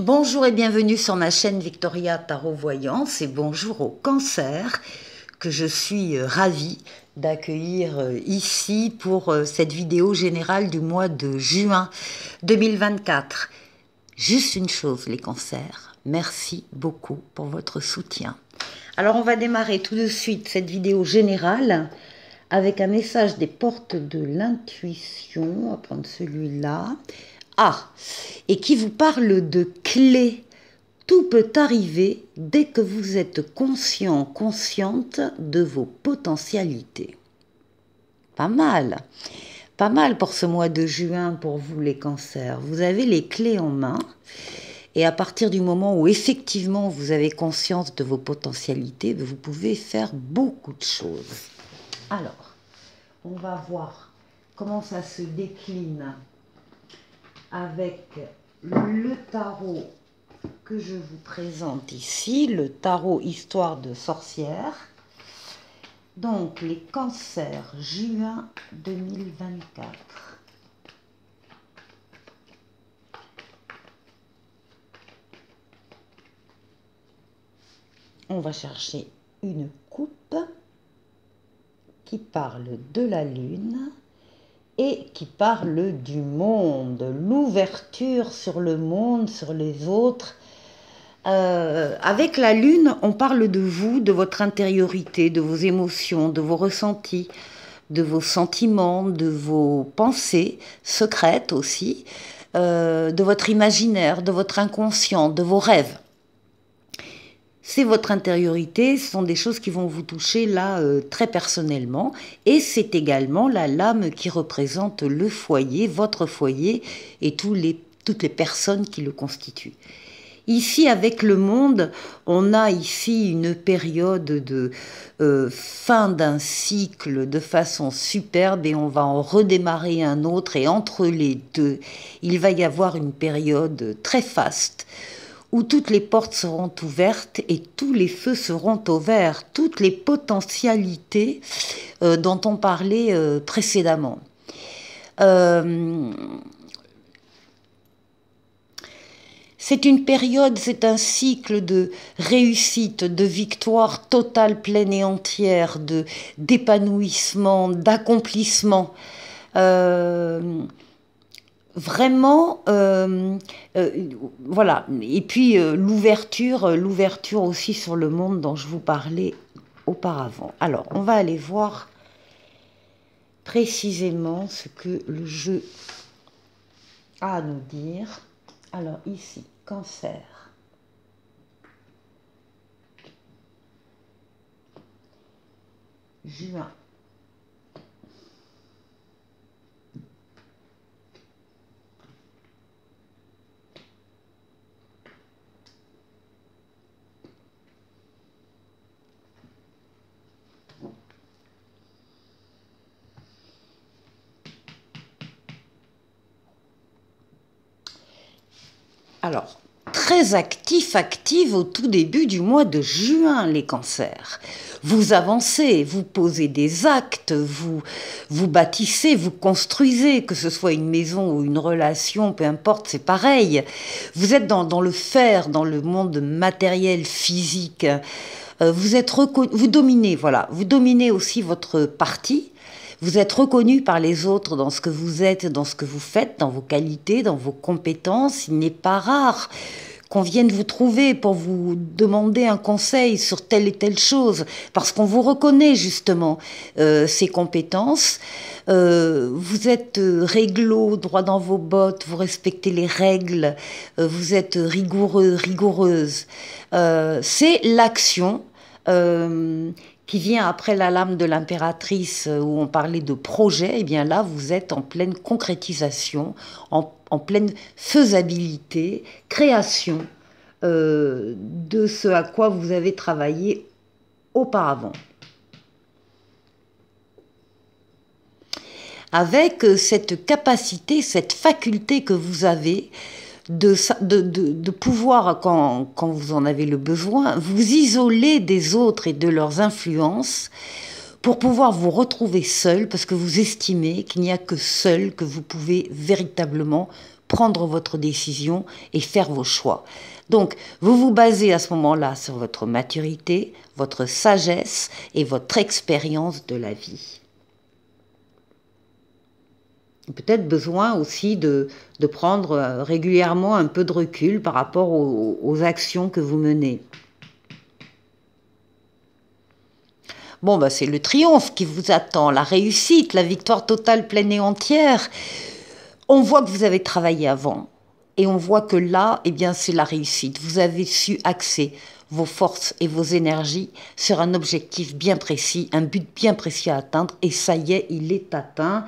Bonjour et bienvenue sur ma chaîne Victoria Tarot Voyance et bonjour au Cancer que je suis ravie d'accueillir ici pour cette vidéo générale du mois de juin 2024. Juste une chose les cancers, merci beaucoup pour votre soutien. Alors on va démarrer tout de suite cette vidéo générale avec un message des portes de l'intuition. On va prendre celui-là. Ah, et qui vous parle de clés. Tout peut arriver dès que vous êtes conscient, consciente de vos potentialités. Pas mal pour ce mois de juin pour vous les cancers. Vous avez les clés en main et à partir du moment où effectivement vous avez conscience de vos potentialités, vous pouvez faire beaucoup de choses. Alors, on va voir comment ça se décline avec le tarot que je vous présente ici, le tarot Histoire de sorcière. Donc, les cancers, juin 2024. On va chercher une coupe qui parle de la lune et qui parle du monde, l'ouverture sur le monde, sur les autres. Avec la lune, on parle de vous, de votre intériorité, de vos émotions, de vos ressentis, de vos sentiments, de vos pensées secrètes aussi, de votre imaginaire, de votre inconscient, de vos rêves. C'est votre intériorité, ce sont des choses qui vont vous toucher là très personnellement et c'est également la lame qui représente le foyer, votre foyer et toutes les personnes qui le constituent. Ici, avec le monde, on a ici une période de fin d'un cycle de façon superbe et on va en redémarrer un autre et entre les deux, il va y avoir une période très faste où toutes les portes seront ouvertes et tous les feux seront ouverts, toutes les potentialités dont on parlait précédemment. C'est une période, c'est un cycle de réussite, de victoire totale, pleine et entière, d'épanouissement, d'accomplissement. Vraiment, voilà. Et puis l'ouverture aussi sur le monde dont je vous parlais auparavant. Alors, on va aller voir précisément ce que le jeu a à nous dire. Alors ici, Cancer. Juin. Alors, très active au tout début du mois de juin, les cancers. Vous avancez, vous posez des actes, vous bâtissez, vous construisez, que ce soit une maison ou une relation, peu importe, c'est pareil. Vous êtes dans le faire, dans le monde matériel, physique. Vous dominez, voilà. Vous dominez aussi votre partie. Vous êtes reconnu par les autres dans ce que vous êtes, dans ce que vous faites, dans vos qualités, dans vos compétences. Il n'est pas rare qu'on vienne vous trouver pour vous demander un conseil sur telle et telle chose, parce qu'on vous reconnaît justement ces compétences. Vous êtes réglo, droit dans vos bottes, vous respectez les règles, vous êtes rigoureux, rigoureuse. C'est l'action qui vient après la lame de l'impératrice où on parlait de projet, et bien là, vous êtes en pleine concrétisation, en pleine faisabilité, création de ce à quoi vous avez travaillé auparavant. Avec cette capacité, cette faculté que vous avez de pouvoir, quand vous en avez le besoin, vous isoler des autres et de leurs influences pour pouvoir vous retrouver seul, parce que vous estimez qu'il n'y a que seul que vous pouvez véritablement prendre votre décision et faire vos choix. Donc, vous vous basez à ce moment-là sur votre maturité, votre sagesse et votre expérience de la vie. Peut-être besoin aussi de prendre régulièrement un peu de recul par rapport aux actions que vous menez. Bon, bah, c'est le triomphe qui vous attend, la réussite, la victoire totale, pleine et entière. On voit que vous avez travaillé avant et on voit que là, eh bien, c'est la réussite. Vous avez su axer vos forces et vos énergies sur un objectif bien précis, un but bien précis à atteindre et ça y est, il est atteint.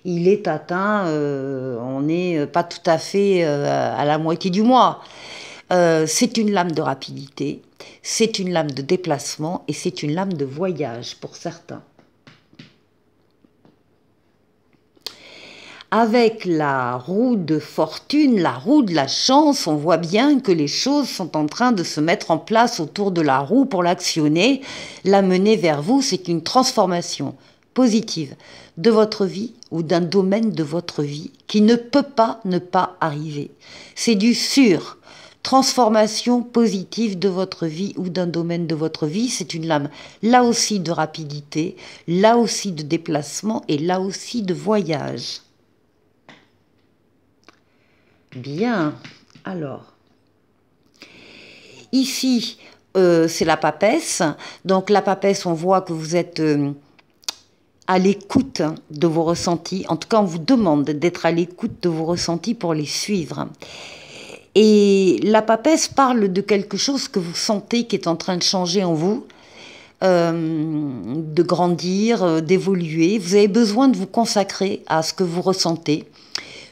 Il est atteint, on n'est pas tout à fait à la moitié du mois. C'est une lame de rapidité, c'est une lame de déplacement et c'est une lame de voyage pour certains. Avec la roue de fortune, la roue de la chance, on voit bien que les choses sont en train de se mettre en place autour de la roue pour l'actionner, la mener vers vous. C'est une transformation positive de votre vie ou d'un domaine de votre vie qui ne peut pas ne pas arriver. C'est du sûr. Transformation positive de votre vie ou d'un domaine de votre vie, c'est une lame là aussi de rapidité, là aussi de déplacement et là aussi de voyage. Bien, alors, ici, c'est la papesse. Donc la papesse, on voit que vous êtes à l'écoute de vos ressentis. En tout cas, on vous demande d'être à l'écoute de vos ressentis pour les suivre. Et la papesse parle de quelque chose que vous sentez qui est en train de changer en vous, de grandir, d'évoluer. Vous avez besoin de vous consacrer à ce que vous ressentez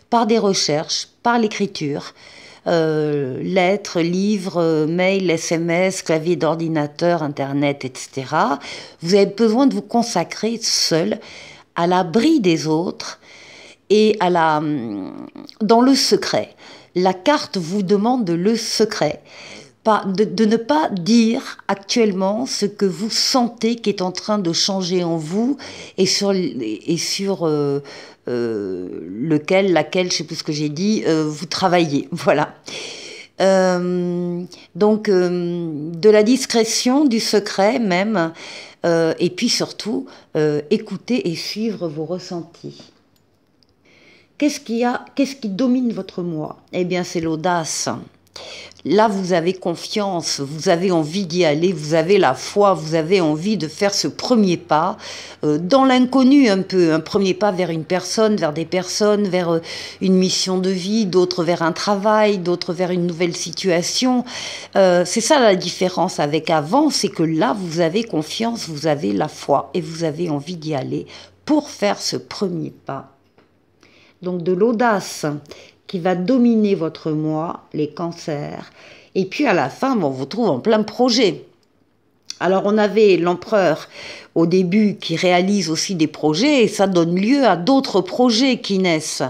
par des recherches, par l'écriture, lettres, livres, mails, SMS, clavier d'ordinateur, Internet, etc. Vous avez besoin de vous consacrer seul, à l'abri des autres et dans le secret. La carte vous demande le secret. De ne pas dire actuellement ce que vous sentez qui est en train de changer en vous et sur laquelle, je sais plus ce que j'ai dit, vous travaillez. Voilà. Donc, de la discrétion, du secret même, et puis surtout, écouter et suivre vos ressentis. Qu'est-ce qui domine votre moi? Eh bien, c'est l'audace. Là, vous avez confiance, vous avez envie d'y aller, vous avez la foi, vous avez envie de faire ce premier pas dans l'inconnu un peu, un premier pas vers une personne, vers des personnes, vers une mission de vie, d'autres vers un travail, d'autres vers une nouvelle situation. C'est ça la différence avec avant, c'est que là, vous avez confiance, vous avez la foi et vous avez envie d'y aller pour faire ce premier pas. Donc de l'audace qui va dominer votre moi, les cancers. Et puis à la fin, on vous trouve en plein projet. Alors on avait l'empereur au début qui réalise aussi des projets et ça donne lieu à d'autres projets qui naissent.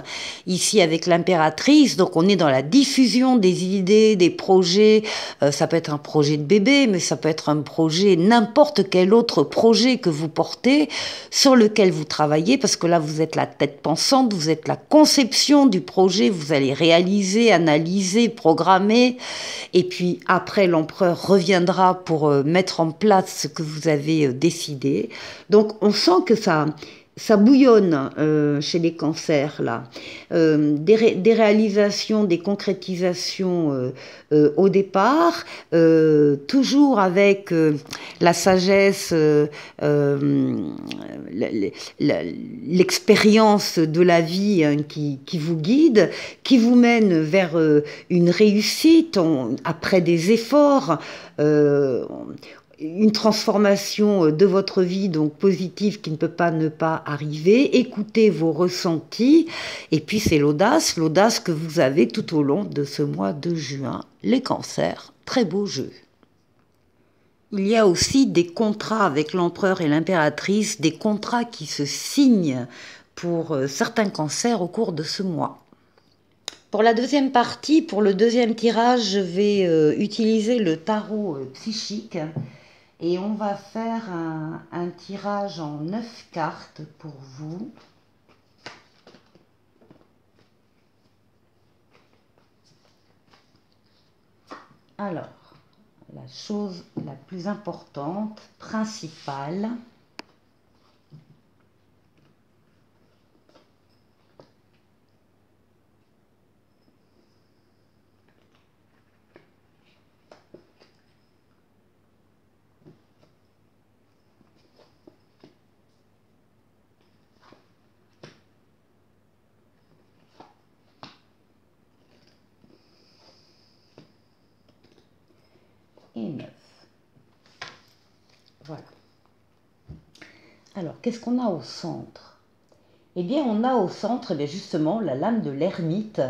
Ici avec l'impératrice, donc on est dans la diffusion des idées, des projets. Ça peut être un projet de bébé, mais ça peut être un projet, n'importe quel autre projet que vous portez, sur lequel vous travaillez, parce que là vous êtes la tête pensante, vous êtes la conception du projet, vous allez réaliser, analyser, programmer. Et puis après l'empereur reviendra pour mettre en place ce que vous avez décidé. Donc on sent que ça bouillonne chez les cancers là. Des réalisations, des concrétisations au départ, toujours avec la sagesse, l'expérience de la vie qui vous guide, qui vous mène vers une réussite après des efforts. Une transformation de votre vie donc positive qui ne peut pas ne pas arriver, écoutez vos ressentis et puis c'est l'audace que vous avez tout au long de ce mois de juin. Les cancers, très beau jeu. Il y a aussi des contrats avec l'empereur et l'impératrice, des contrats qui se signent pour certains cancers au cours de ce mois. Pour la deuxième partie, pour le deuxième tirage, je vais utiliser le tarot psychique. Et on va faire un tirage en 9 cartes pour vous. Alors, la chose la plus importante, principale, et 9. Voilà. Alors, qu'est-ce qu'on a au centre? Eh bien, on a au centre, eh bien, justement, la lame de l'ermite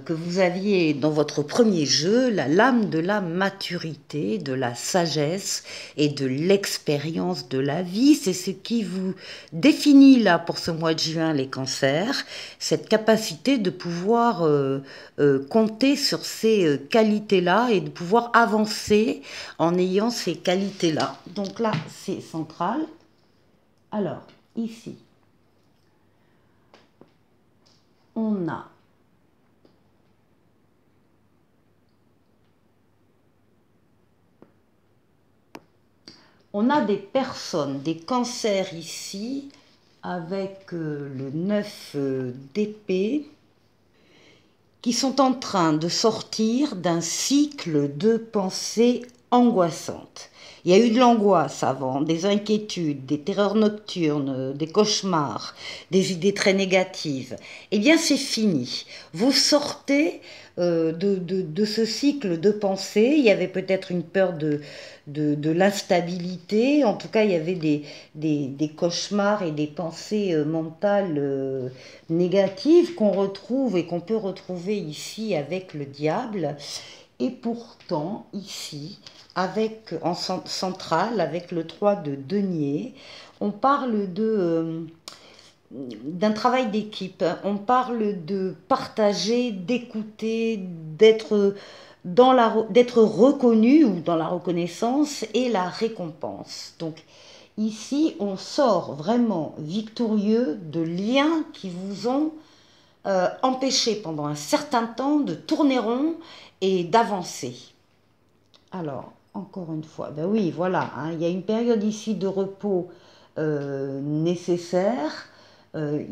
que vous aviez dans votre premier jeu, la lame de la maturité, de la sagesse et de l'expérience de la vie. C'est ce qui vous définit là pour ce mois de juin, les cancers, cette capacité de pouvoir compter sur ces qualités-là et de pouvoir avancer en ayant ces qualités-là. Donc là, c'est central. Alors, ici, on a des personnes, des cancers ici, avec le 9 d'épée, qui sont en train de sortir d'un cycle de pensées angoissantes. Il y a eu de l'angoisse avant, des inquiétudes, des terreurs nocturnes, des cauchemars, des idées très négatives. Eh bien, c'est fini. Vous sortez de ce cycle de pensée. Il y avait peut-être une peur de l'instabilité. En tout cas, il y avait des cauchemars et des pensées mentales négatives qu'on retrouve et qu'on peut retrouver ici avec le diable. Et pourtant, ici, en centrale, avec le 3 de denier, on parle d'un travail d'équipe, on parle de partager, d'écouter, d'être reconnu ou dans la reconnaissance et la récompense. Donc ici, on sort vraiment victorieux de liens qui vous ont empêché pendant un certain temps de tourner rond et d'avancer. Alors, encore une fois, ben oui, voilà, hein, il y a une période ici de repos nécessaire.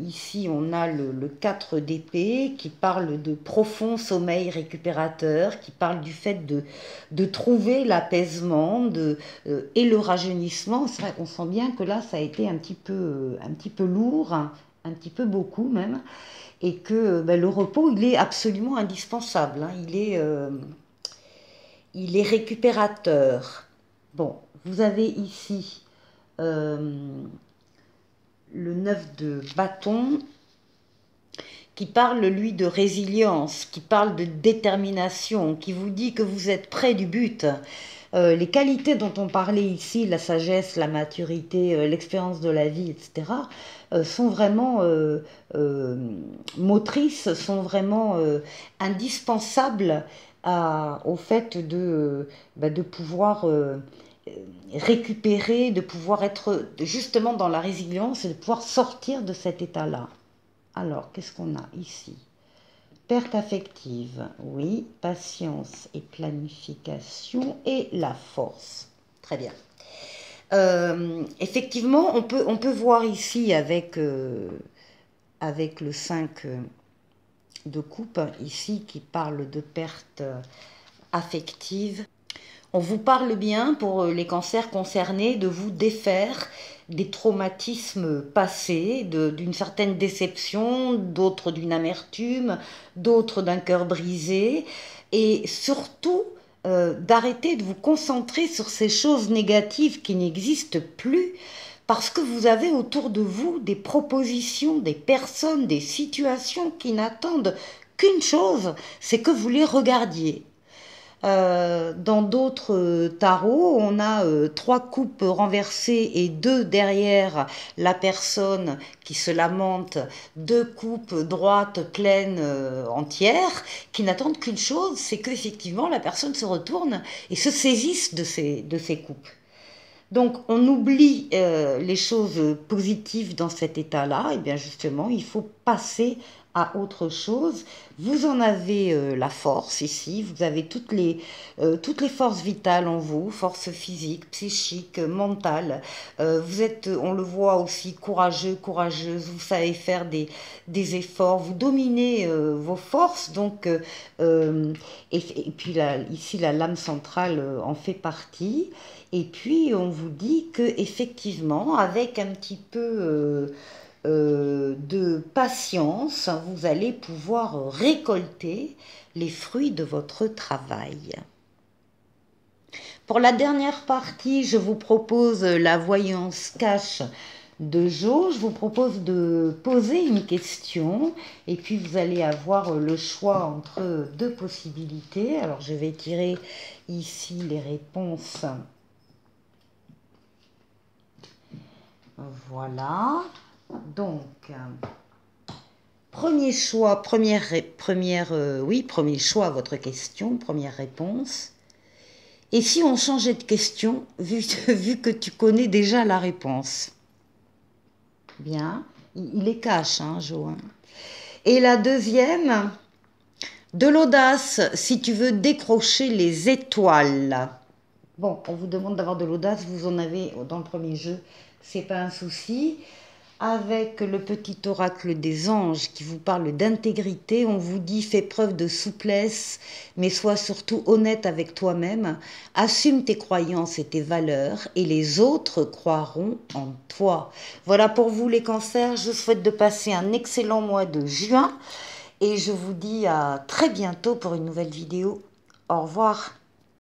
Ici, on a le 4 d'épée qui parle de profond sommeil récupérateur, qui parle du fait de trouver l'apaisement et le rajeunissement. C'est vrai qu'on sent bien que là, ça a été un petit peu lourd, hein, un petit peu beaucoup même, et que ben, le repos, il est absolument indispensable. Hein, il est récupérateur. Bon, vous avez ici le 9 de bâton qui parle, lui, de résilience, qui parle de détermination, qui vous dit que vous êtes près du but. Les qualités dont on parlait ici, la sagesse, la maturité, l'expérience de la vie, etc., sont vraiment motrices, sont vraiment indispensables au fait de pouvoir récupérer, de pouvoir être justement dans la résilience et de pouvoir sortir de cet état-là. Alors, qu'est-ce qu'on a ici? Perte affective, oui, patience et planification et la force. Très bien. Effectivement, on peut voir ici avec le 5 de coupe, ici, qui parle de perte affective. On vous parle bien, pour les cancers concernés, de vous défaire des traumatismes passés, d'une certaine déception, d'autres d'une amertume, d'autres d'un cœur brisé, et surtout d'arrêter de vous concentrer sur ces choses négatives qui n'existent plus, parce que vous avez autour de vous des propositions, des personnes, des situations qui n'attendent qu'une chose, c'est que vous les regardiez. Dans d'autres tarots, on a 3 coupes renversées et 2 derrière la personne qui se lamente, 2 coupes droites, pleines, entières, qui n'attendent qu'une chose, c'est qu'effectivement la personne se retourne et se saisisse de ces coupes. Donc on oublie les choses positives dans cet état-là, et bien justement il faut passer à autre chose. Vous en avez la force ici, vous avez toutes les forces vitales en vous, force physique, psychique, mentale. Vous êtes, on le voit aussi, courageux, courageuse, vous savez faire des efforts, vous dominez vos forces, donc, et puis là, ici la lame centrale en fait partie. Et puis on vous dit que effectivement, avec un petit peu de patience, vous allez pouvoir récolter les fruits de votre travail. Pour la dernière partie, je vous propose la voyance cache de Jo. Je vous propose de poser une question et puis vous allez avoir le choix entre deux possibilités. Alors je vais tirer ici les réponses. Voilà. Donc, premier choix, premier choix à votre question, première réponse. Et si on changeait de question, vu que tu connais déjà la réponse? Bien, il est cash, hein, Jo. Et la deuxième, de l'audace si tu veux décrocher les étoiles. Bon, on vous demande d'avoir de l'audace, vous en avez dans le premier jeu, c'est pas un souci. Avec le petit oracle des anges qui vous parle d'intégrité, on vous dit fais preuve de souplesse, mais sois surtout honnête avec toi-même, assume tes croyances et tes valeurs, et les autres croiront en toi. Voilà pour vous les cancers, je vous souhaite de passer un excellent mois de juin, et je vous dis à très bientôt pour une nouvelle vidéo. Au revoir.